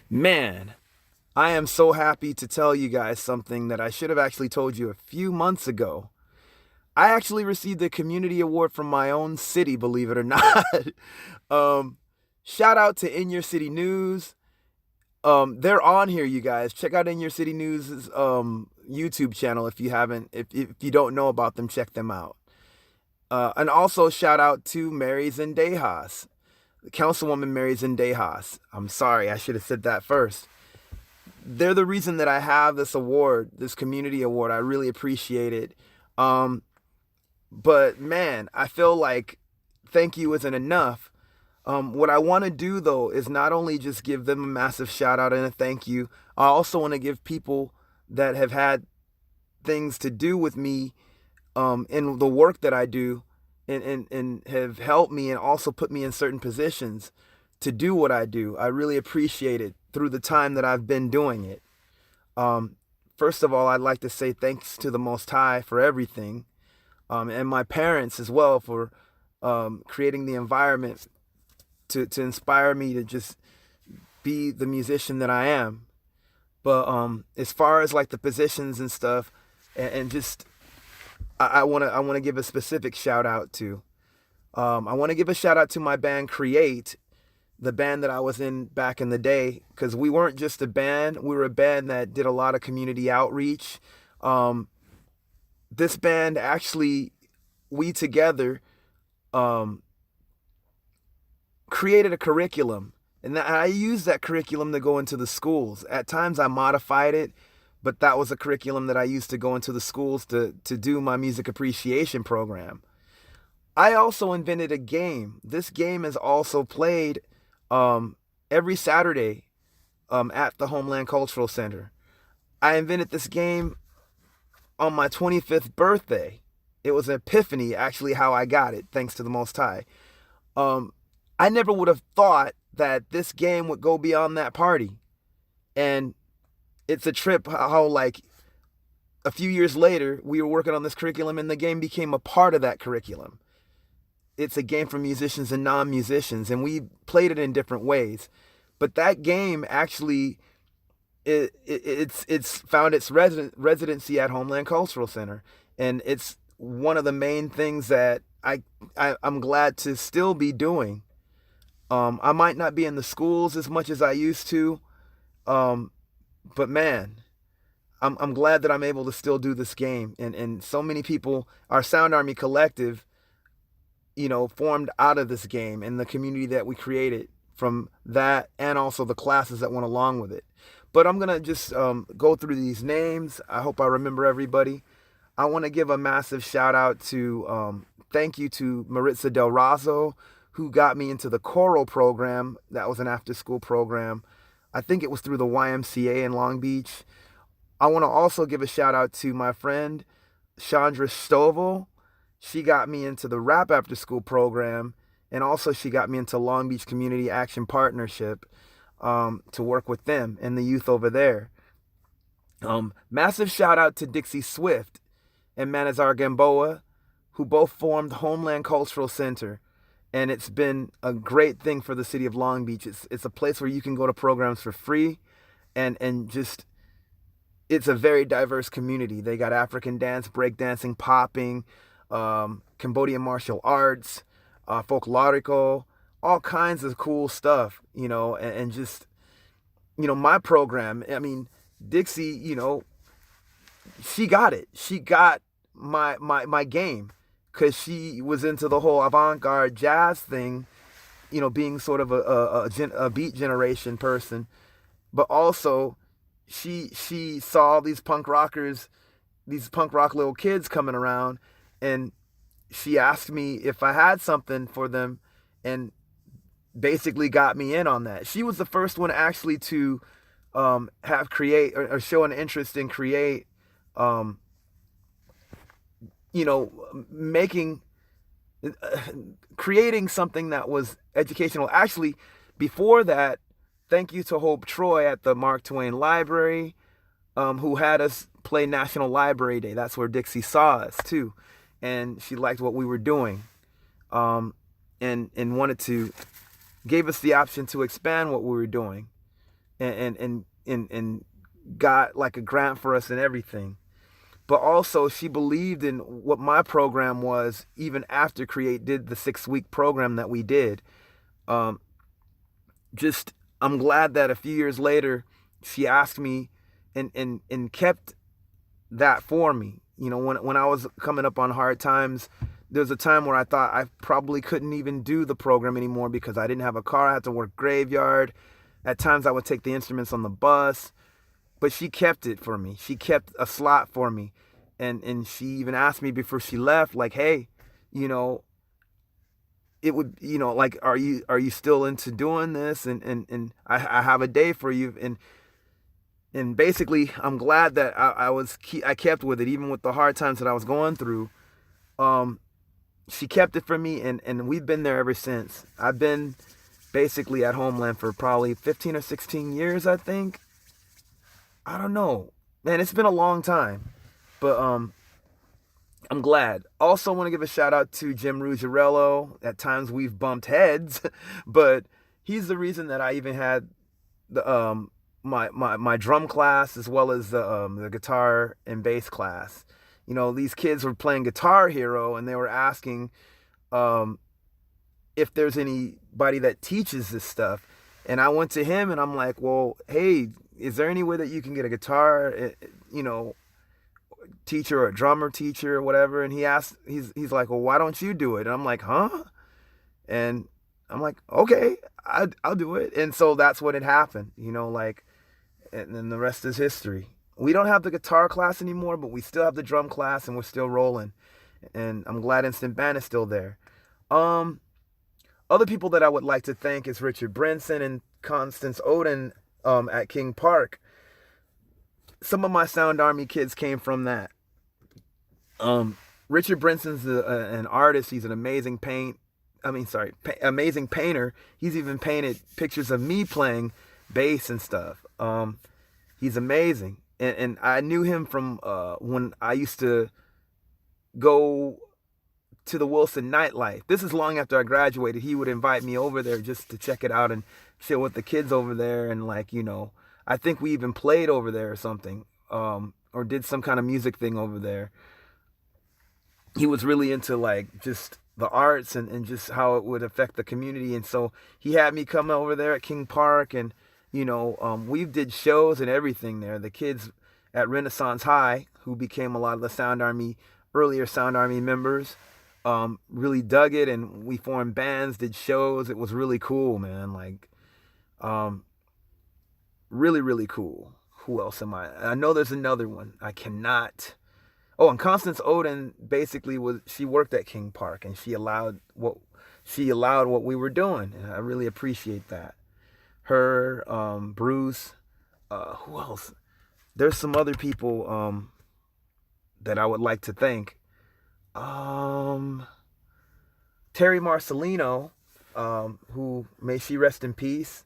Man, I am so happy to tell you guys something that I should have actually told you a few months ago. I actually received a community award from my own city, believe it or not. um, Shout out to In Your City News. They're on here, you guys. Check out In Your City News' YouTube channel if you haven't. If you don't know about them, check them out. And also shout out to Mary Zendejas, Councilwoman Mary Zendejas. I'm sorry, I should have said that first. They're the reason that I have this award, this community award. I really appreciate it. Um, but man, I feel like thank you isn't enough. What I want to do though is not only just give them a massive shout out and a thank you, I also want to give people that have had things to do with me in the work that I do and have helped me and also put me in certain positions to do what I do. I really appreciate it through the time that I've been doing it. Um, First of all, I'd like to say thanks to the Most High for everything, and my parents as well for creating the environment to inspire me to just be the musician that I am. But as far as like the positions and stuff, and just I wanna give a specific shout out to. I want to give a shout out to my band Create, the band that I was in back in the day, because we weren't just a band, we were a band that did a lot of community outreach. Um, this band actually, we together um, created a curriculum, and I used that curriculum to go into the schools. At times I modified it, but that was a curriculum that I used to go into the schools to do my music appreciation program. I also invented a game. This game is also played um, every Saturday at the Homeland Cultural Center. I invented this game on my 25th birthday. It was an epiphany, actually, how I got it, thanks to the Most High. Um, I never would have thought that this game would go beyond that party. And it's a trip how, like, a few years later, we were working on this curriculum and the game became a part of that curriculum. It's a game for musicians and non-musicians, and we played it in different ways. But that game actually it's found its residency at Homeland Cultural Center, and it's one of the main things that I'm glad to still be doing. I might not be in the schools as much as I used to, um, but man, I'm glad that I'm able to still do this game, and so many people, our Sound Army collective, formed out of this game and the community that we created from that, and also the classes that went along with it. But I'm gonna just go through these names. I hope I remember everybody. I want to give a massive shout out to thank you to Maritza Del Razo, who got me into the choral program. That was an after school program. I think it was through the YMCA in Long Beach. I want to also give a shout out to my friend Chandra Stovall. She got me into the rap after school program, and also she got me into Long Beach Community Action Partnership to work with them and the youth over there. Massive shout out to Dixie Swift and Manazar Gamboa, who both formed Homeland Cultural Center. And it's been a great thing for the city of Long Beach. It's a place where you can go to programs for free, and just it's a very diverse community. They got African dance, breakdancing, popping, Cambodian martial arts, folklorico, all kinds of cool stuff, and just, my program. I mean, Dixie, she got it. She got my game because she was into the whole avant-garde jazz thing, being sort of a beat generation person, but also she saw these punk rockers, these punk rock little kids coming around, and she asked me if I had something for them, and basically got me in on that. She was the first one actually to have create or show an interest in create, um, making creating something that was educational. Actually, before that, thank you to Hope Troy at the Mark Twain Library, who had us play National Library Day. That's where Dixie saw us too, and she liked what we were doing, and wanted to gave us the option to expand what we were doing. and got like a grant for us and everything. But also she believed in what my program was even after Create did the 6 week program that we did. Um, just I'm glad that a few years later she asked me and kept that for me. You know, when I was coming up on hard times, there was a time where I thought I probably couldn't even do the program anymore because I didn't have a car. I had to work graveyard. At times I would take the instruments on the bus, but she kept it for me. She kept a slot for me. And she even asked me before she left, like, hey, you know, it would, you know, like, are you still into doing this? And I have a day for you. And basically I'm glad that I kept with it, even with the hard times that I was going through. Um, she kept it for me, and we've been there ever since. I've been basically at Homeland for probably 15 or 16 years, I think. I don't know. Man, it's been a long time. But I'm glad. Also want to give a shout out to Jim Ruggiero. At times we've bumped heads, but he's the reason that I even had the my drum class as well as the guitar and bass class. You know, these kids were playing Guitar Hero and they were asking um, if there's anybody that teaches this stuff. And I went to him and I'm like, well, hey, is there any way that you can get a guitar, you know, teacher or a drummer teacher or whatever? And he's like, well, why don't you do it? And I'm like, huh? And I'm like, okay, I'll do it. And so that's what had happened, you know, like, and then the rest is history. We don't have the guitar class anymore, but we still have the drum class and we're still rolling. And I'm glad Instant Band is still there. Um, Other people that I would like to thank is Richard Brinson and Constance Odin at King Park. Some of my Sound Army kids came from that. Um, Richard Brinson's an artist. He's an amazing amazing painter. He's even painted pictures of me playing bass and stuff. He's amazing, and I knew him from when I used to go to the Wilson nightlife. This is long after I graduated. He would invite me over there just to check it out and chill with the kids over there, and like, you know, I think we even played over there or something, or did some kind of music thing over there. He was really into like just the arts and just how it would affect the community. And so he had me come over there at King Park and, you know, we did shows and everything there. The kids at Renaissance High, who became a lot of the earlier Sound Army members, really dug it, and we formed bands, did shows. It was really cool, man. Like, um, really, really cool. Who else am I know there's another one. I cannot. Oh, and Constance Odin basically she worked at King Park and she allowed what we were doing. And I really appreciate that. Her, Bruce, who else? There's some other people that I would like to thank. Um, Terry Marcelino, who, may she rest in peace.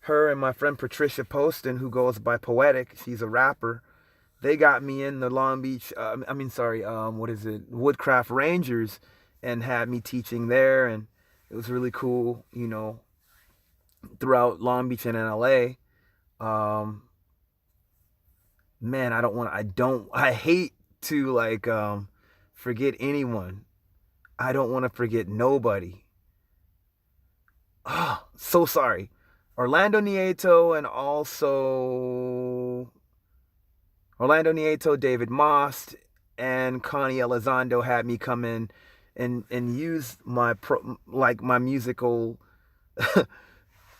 Her and my friend Patricia Poston, who goes by Poetic. She's a rapper. They got me in the Long Beach, what is it, Woodcraft Rangers, and had me teaching there, and it was really cool, you know, throughout Long Beach and in LA. Um, Man, I hate to like forget anyone. I don't want to forget nobody. Oh, so sorry. Orlando Nieto and also Orlando Nieto, David Most, and Connie Elizondo had me come in and use my musical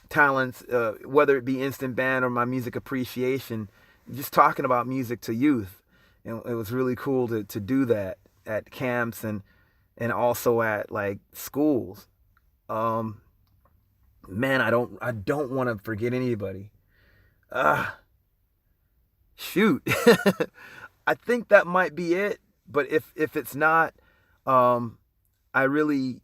talents, whether it be Instant Band or my music appreciation, just talking about music to youth. And it was really cool to do that at camps and also at like schools. Um, Man, I don't want to forget anybody. Ah, shoot. I think that might be it. But if it's not, um, I really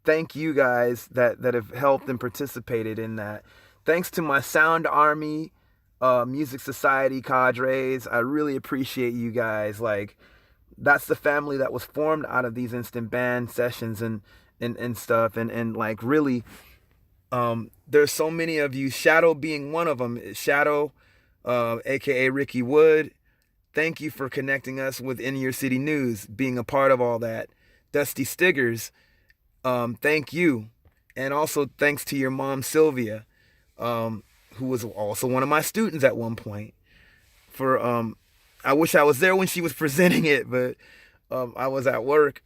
thank you guys that have helped and participated in that. Thanks to my Sound Army, Music Society cadres. I really appreciate you guys. Like, that's the family that was formed out of these Instant Band sessions and stuff. And like really, There's so many of you, Shadow being one of them. Shadow, aka Ricky Wood, thank you for connecting us with In Your City News, being a part of all that. Dusty Stiggers, thank you. And also thanks to your mom, Sylvia, um, who was also one of my students at one point. For I wish I was there when she was presenting it, but I was at work.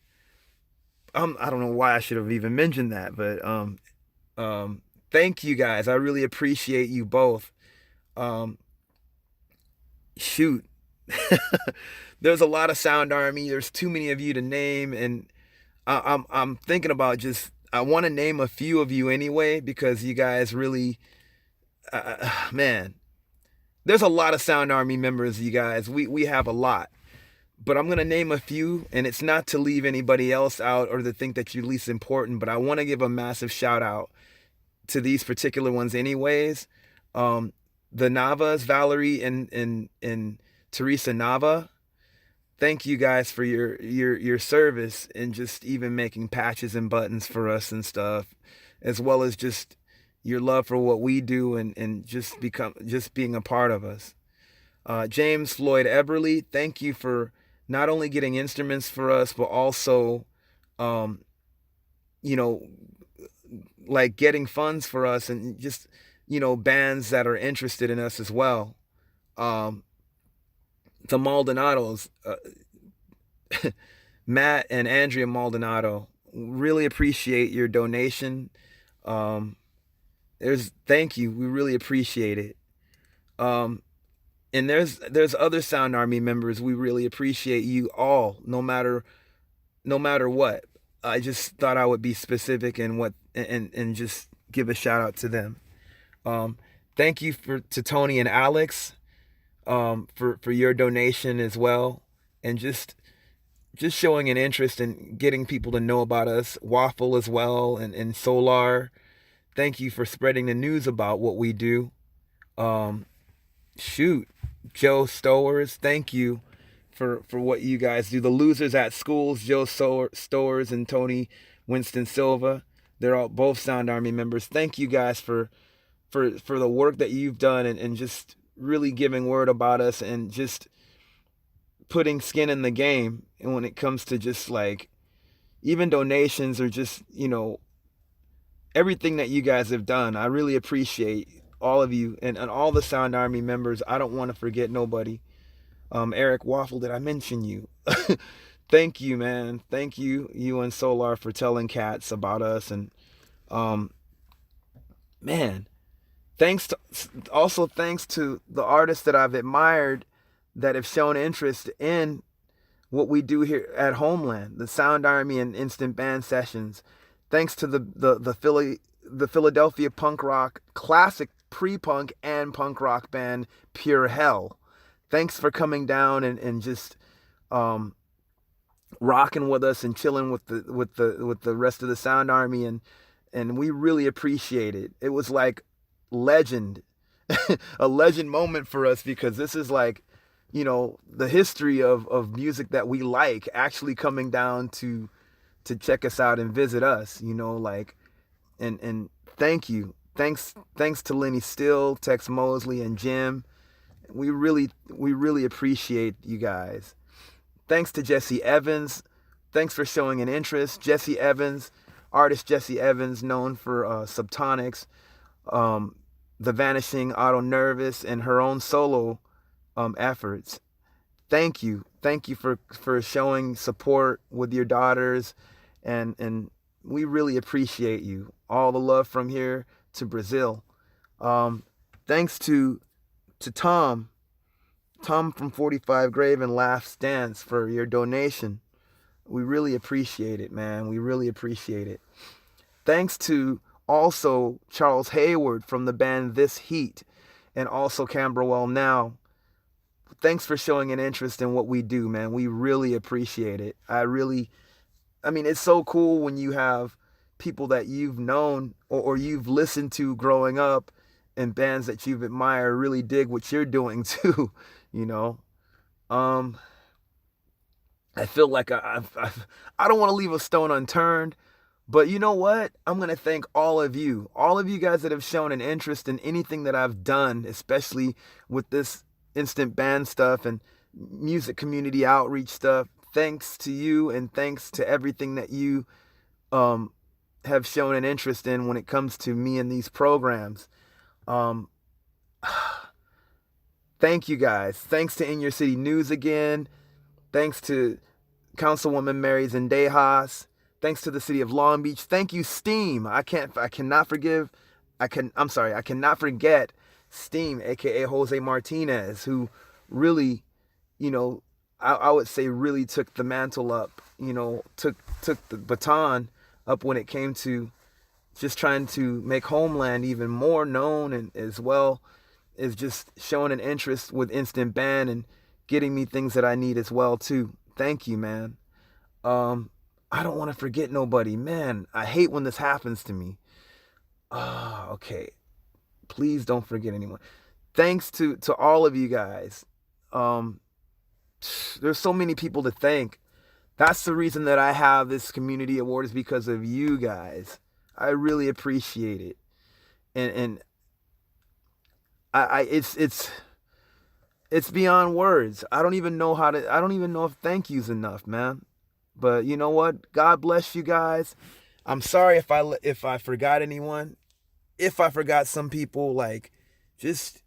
I don't know why I should have even mentioned that, but um, thank you guys. I really appreciate you both. Um, Shoot, there's a lot of Sound Army. There's too many of you to name, and I'm thinking about just I want to name a few of you anyway because you guys really, man, there's a lot of Sound Army members. You guys, we have a lot, but I'm gonna name a few, and it's not to leave anybody else out or to think that you're least important, but I want to give a massive shout out to these particular ones anyways. Um, the Navas, Valerie and Teresa Nava, thank you guys for your service and just even making patches and buttons for us and stuff, as well as just your love for what we do and just being a part of us. James Floyd Eberly, thank you for not only getting instruments for us, but also, um, you know, like getting funds for us and just, bands that are interested in us as well. Um, the Maldonados, Matt and Andrea Maldonado, really appreciate your donation. Um, thank you. We really appreciate it. Um, and there's other Sound Army members. We really appreciate you all, no matter what. I just thought I would be specific and just give a shout out to them. Um, Thank you to Tony and Alex, for your donation as well, and just showing an interest in getting people to know about us. Waffle as well, and Solar. Thank you for spreading the news about what we do. Um, Shoot, Joe Stowers, thank you for what you guys do. The Losers at Schools, Joe Stowers and Tony Winston Silva, they're all both Sound Army members. Thank you guys for the work that you've done and just really giving word about us and just putting skin in the game. And when it comes to just like even donations or just everything that you guys have done, I really appreciate all of you and all the Sound Army members. I don't want to forget nobody. Eric Waffle, did I mention you? Thank you, man. Thank you, you and Solar, for telling cats about us. And um, man, thanks to the artists that I've admired that have shown interest in what we do here at Homeland, the Sound Army and Instant Band Sessions. Thanks to the Philadelphia punk rock classic pre-punk and punk rock band Pure Hell. Thanks for coming down and just rocking with us and chilling with the rest of the Sound Army, and we really appreciate it. It was like legend, a legend moment for us because this is like, the history of music that we like actually coming down to check us out and visit us, like, and thank you. Thanks to Lenny Still, Tex Mosley, and Jim. We really appreciate you guys. Thanks to Jesse Evans. Thanks for showing an interest. Jesse Evans, artist Jesse Evans, known for Subtonics, The Vanishing, Auto Nervous, and her own solo efforts. Thank you for showing support with your daughters, and we really appreciate you. All the love from here to Brazil. Thanks to Tom from 45 Grave and Laughs Dance for your donation. We really appreciate it, man. We really appreciate it. Thanks to also Charles Hayward from the band This Heat, and also Camberwell Now. Thanks for showing an interest in what we do, man. We really appreciate it. It's so cool when you have people that you've known or you've listened to growing up and bands that you've admired really dig what you're doing too, you know. Um, I feel like I don't want to leave a stone unturned, But you know what? I'm going to thank all of you guys that have shown an interest in anything that I've done, especially with this instant band stuff and music community outreach stuff. Thanks to you and thanks to everything that you um, have shown an interest in when it comes to me and these programs. Um, Thank you guys. Thanks to In Your City News again. Thanks to Councilwoman Mary Zendejas. Thanks to the city of Long Beach. Thank you, Steam. I cannot forget Steam, aka Jose Martinez, who really, you know, I would say really took the mantle up, took the baton up when it came to just trying to make Homeland even more known, and as well as just showing an interest with Instant Ban and getting me things that I need as well too. Thank you, man. I don't want to forget nobody. Man, I hate when this happens to me. Okay. Please don't forget anyone. Thanks to all of you guys. Um, there's so many people to thank. That's the reason that I have this community award, is because of you guys. I really appreciate it. And it's beyond words. I don't even know if thank you's enough, man. But you know what? God bless you guys. I'm sorry if I forgot anyone. If I forgot some people, like, just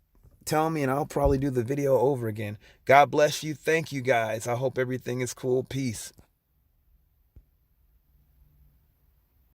tell me and I'll probably do the video over again. God bless you. Thank you guys. I hope everything is cool. Peace.